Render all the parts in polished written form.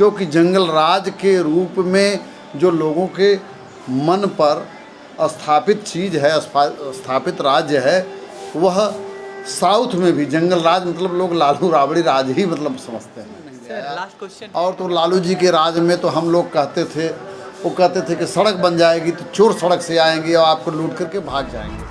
क्योंकि जंगल राज के रूप में जो लोगों के मन पर स्थापित चीज़ है, स्थापित राज्य है, वह साउथ में भी जंगल राज मतलब लोग लालू राबड़ी राज ही मतलब समझते हैं। Sir last question. और तो लालू जी के राज में तो हम लोग कहते थे, वो कहते थे कि सड़क बन जाएगी तो चोर सड़क से आएंगे और आपको लूट करके भाग जाएंगे।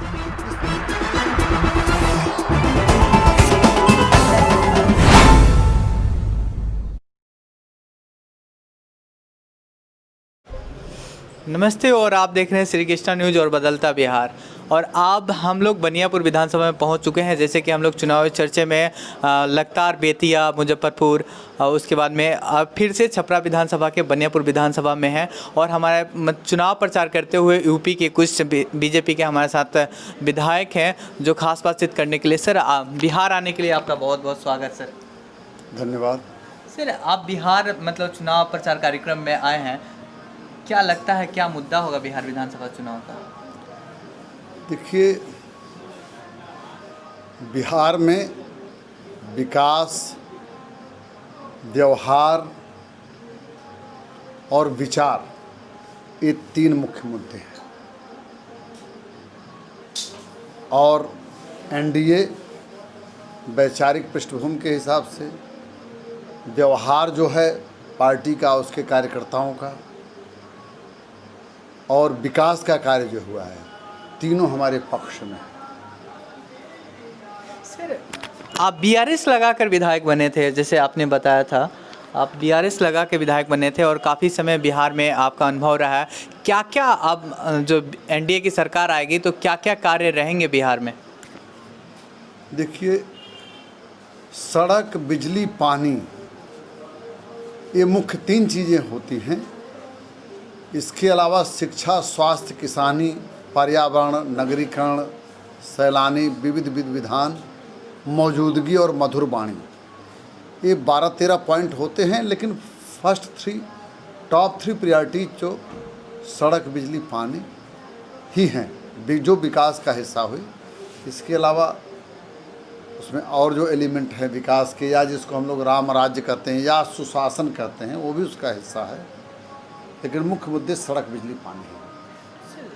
नमस्ते, और आप देख रहे हैं श्री कृष्णा न्यूज़ और बदलता बिहार। और अब हम लोग बनियापुर विधानसभा में पहुंच चुके हैं। जैसे कि हम लोग चुनावी चर्चे में लगातार बेतिया, मुजफ्फरपुर, उसके बाद में अब फिर से छपरा विधानसभा के बनियापुर विधानसभा में हैं। और हमारे चुनाव प्रचार करते हुए यूपी के कुछ बीजेपी के हमारे साथ विधायक हैं जो खास बातचीत करने के लिए। सर, बिहार आने के लिए आपका बहुत बहुत स्वागत सर। धन्यवाद। सर, आप बिहार मतलब चुनाव प्रचार कार्यक्रम में आए हैं, क्या लगता है क्या मुद्दा होगा बिहार विधानसभा चुनाव का? देखिए, बिहार में विकास, व्यवहार और विचार, ये तीन मुख्य मुद्दे हैं। और एनडीए वैचारिक पृष्ठभूमि के हिसाब से, व्यवहार जो है पार्टी का, उसके कार्यकर्ताओं का, और विकास का कार्य जो हुआ है, तीनों हमारे पक्ष में है। सर, आप बीआरएस लगाकर विधायक बने थे, जैसे आपने बताया था, आप बीआरएस लगा के विधायक बने थे और काफ़ी समय बिहार में आपका अनुभव रहा है। क्या क्या अब जो एनडीए की सरकार आएगी तो क्या क्या कार्य रहेंगे बिहार में? देखिए, सड़क, बिजली, पानी, ये मुख्य तीन चीज़ें होती हैं। इसके अलावा शिक्षा, स्वास्थ्य, किसानी, पर्यावरण, नगरीकरण, सैलानी, विविध विधान, मौजूदगी और मधुर वाणी, ये 12-13 पॉइंट होते हैं। लेकिन टॉप थ्री प्रायोरिटी जो सड़क, बिजली, पानी ही हैं जो विकास का हिस्सा हुई। इसके अलावा उसमें और जो एलिमेंट है विकास के, या जिसको हम लोग राम राज्य कहते हैं या सुशासन कहते हैं, वो भी उसका हिस्सा है। लेकिन मुख्य मुद्दे सड़क, बिजली, पानी है।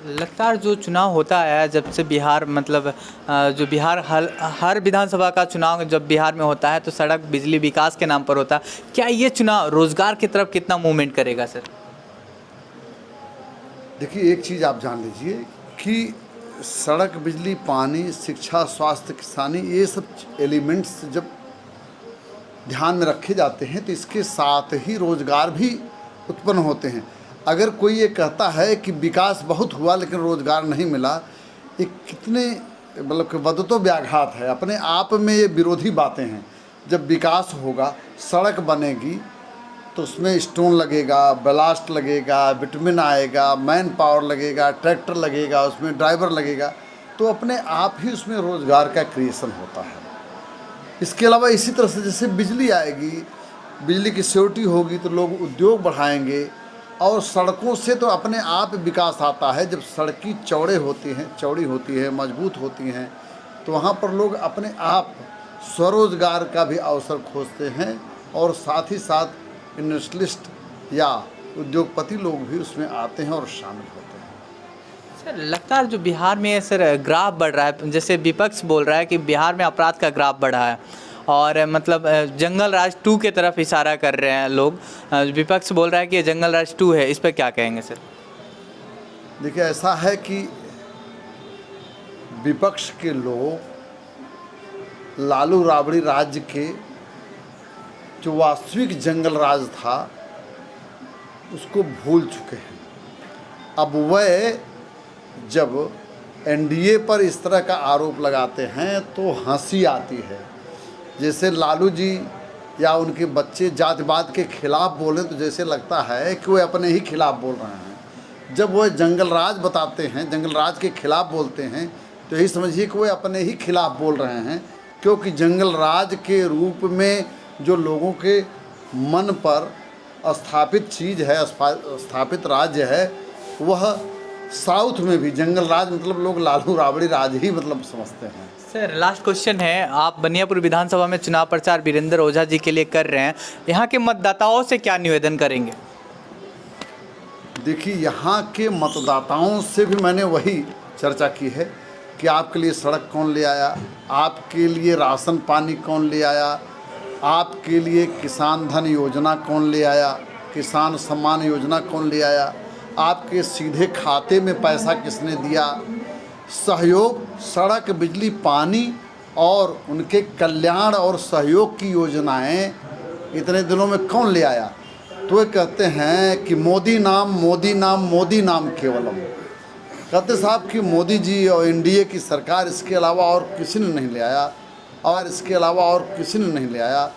लगातार जो चुनाव होता है जब से बिहार मतलब जो बिहार हर विधानसभा का चुनाव जब बिहार में होता है तो सड़क, बिजली, विकास के नाम पर होता है। क्या ये चुनाव रोजगार की तरफ कितना मूवमेंट करेगा सर? देखिए, एक चीज़ आप जान लीजिए कि सड़क, बिजली, पानी, शिक्षा, स्वास्थ्य, किसानी, ये सब एलिमेंट्स जब ध्यान में रखे जाते हैं तो इसके साथ ही रोजगार भी उत्पन्न होते हैं। अगर कोई ये कहता है कि विकास बहुत हुआ लेकिन रोज़गार नहीं मिला, ये कितने मतलब कि वदतो व्याघात है, अपने आप में ये विरोधी बातें हैं। जब विकास होगा, सड़क बनेगी तो उसमें स्टोन लगेगा, ब्लास्ट लगेगा, विटामिन आएगा, मैन पावर लगेगा, ट्रैक्टर लगेगा, उसमें ड्राइवर लगेगा, तो अपने आप ही उसमें रोज़गार का क्रिएशन होता है। इसके अलावा इसी तरह से जैसे बिजली आएगी, बिजली की सिक्योरिटी होगी तो लोग उद्योग बढ़ाएंगे, और सड़कों से तो अपने आप विकास आता है। जब सड़कें चौड़ी होती है, मजबूत होती हैं, तो वहाँ पर लोग अपने आप स्वरोजगार का भी अवसर खोजते हैं, और साथ ही साथ इंडस्ट्रियलिस्ट या उद्योगपति लोग भी उसमें आते हैं और शामिल होते हैं। सर, लगातार जो बिहार में सर ग्राफ बढ़ रहा है, जैसे विपक्ष बोल रहा है कि बिहार में अपराध का ग्राफ बढ़ा है और मतलब जंगल राज 2 के तरफ इशारा कर रहे हैं लोग। विपक्ष बोल रहा है कि ये जंगल राज 2 है, इस पर क्या कहेंगे सर? देखिए, ऐसा है कि विपक्ष के लोग लालू राबड़ी राज्य के जो वास्तविक जंगल राज था उसको भूल चुके हैं। अब वह जब एनडीए पर इस तरह का आरोप लगाते हैं तो हंसी आती है। जैसे लालू जी या उनके बच्चे जातिवाद के खिलाफ बोले तो जैसे लगता है कि वे अपने ही खिलाफ बोल रहे हैं। जब वह जंगल राज बताते हैं, जंगल राज के खिलाफ बोलते हैं, तो यही समझिए कि वे अपने ही खिलाफ बोल रहे हैं। क्योंकि जंगल राज के रूप में जो लोगों के मन पर स्थापित चीज़ है, स्थापित राज्य है, वह साउथ में भी जंगल राज मतलब लोग लालू राबड़ी राज ही मतलब समझते हैं। सर लास्ट क्वेश्चन है, आप बनियापुर विधानसभा में चुनाव प्रचार वीरेंद्र ओझा जी के लिए कर रहे हैं, यहाँ के मतदाताओं से क्या निवेदन करेंगे? देखिए, यहाँ के मतदाताओं से भी मैंने वही चर्चा की है कि आपके लिए सड़क कौन ले आया, आपके लिए राशन पानी कौन ले आया, आपके लिए किसान धन योजना कौन ले आया, किसान सम्मान योजना कौन ले आया, आपके सीधे खाते में पैसा किसने दिया, सहयोग, सड़क, बिजली, पानी और उनके कल्याण और सहयोग की योजनाएं इतने दिनों में कौन ले आया। तो वे कहते हैं कि मोदी नाम मोदी नाम मोदी नाम केवलम। कहते साहब कि मोदी जी और एनडीए की सरकार, इसके अलावा और किसी ने नहीं ले आया, और इसके अलावा और किसी ने नहीं ले आया।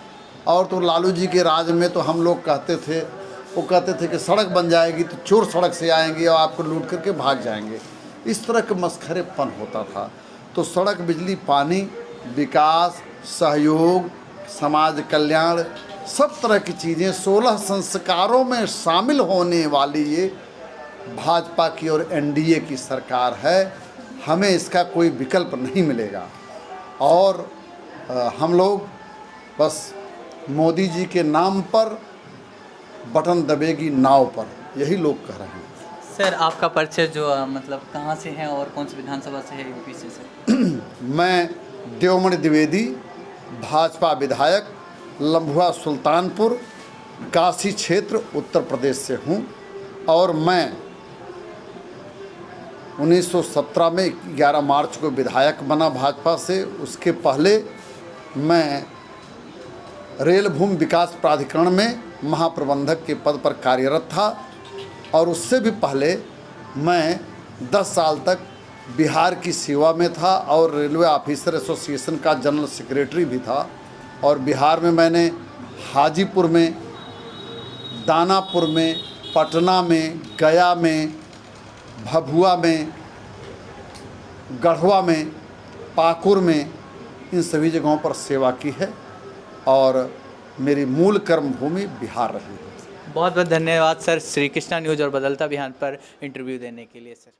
और तो लालू जी के राज में तो हम लोग कहते थे, वो कहते थे कि सड़क बन जाएगी तो चोर सड़क से आएंगे और आपको लूट करके भाग जाएंगे। इस तरह के मस्खरेपन होता था। तो सड़क, बिजली, पानी, विकास, सहयोग, समाज कल्याण, सब तरह की चीज़ें 16 संस्कारों में शामिल होने वाली ये भाजपा की और एनडीए की सरकार है। हमें इसका कोई विकल्प नहीं मिलेगा। और हम लोग बस मोदी जी के नाम पर बटन दबेगी नाव पर, यही लोग कह रहे हैं। सर आपका परिचय जो मतलब कहाँ से है और कौन सी विधानसभा से है यूपी से सर? मैं देवमणि द्विवेदी, भाजपा विधायक, लम्भुआ सुल्तानपुर, काशी क्षेत्र, उत्तर प्रदेश से हूँ। और मैं 1917 में 11 मार्च को विधायक बना भाजपा से। उसके पहले मैं रेल भूमि विकास प्राधिकरण में महाप्रबंधक के पद पर कार्यरत था। और उससे भी पहले मैं 10 साल तक बिहार की सेवा में था और रेलवे ऑफिसर एसोसिएशन का जनरल सेक्रेटरी भी था। और बिहार में मैंने हाजीपुर में, दानापुर में, पटना में, गया में, भभुआ में, गढ़वा में, पाकुर में, इन सभी जगहों पर सेवा की है। और मेरी मूल कर्मभूमि बिहार रही है। बहुत बहुत धन्यवाद सर, श्री कृष्णा न्यूज़ और बदलता बिहार पर इंटरव्यू देने के लिए सर।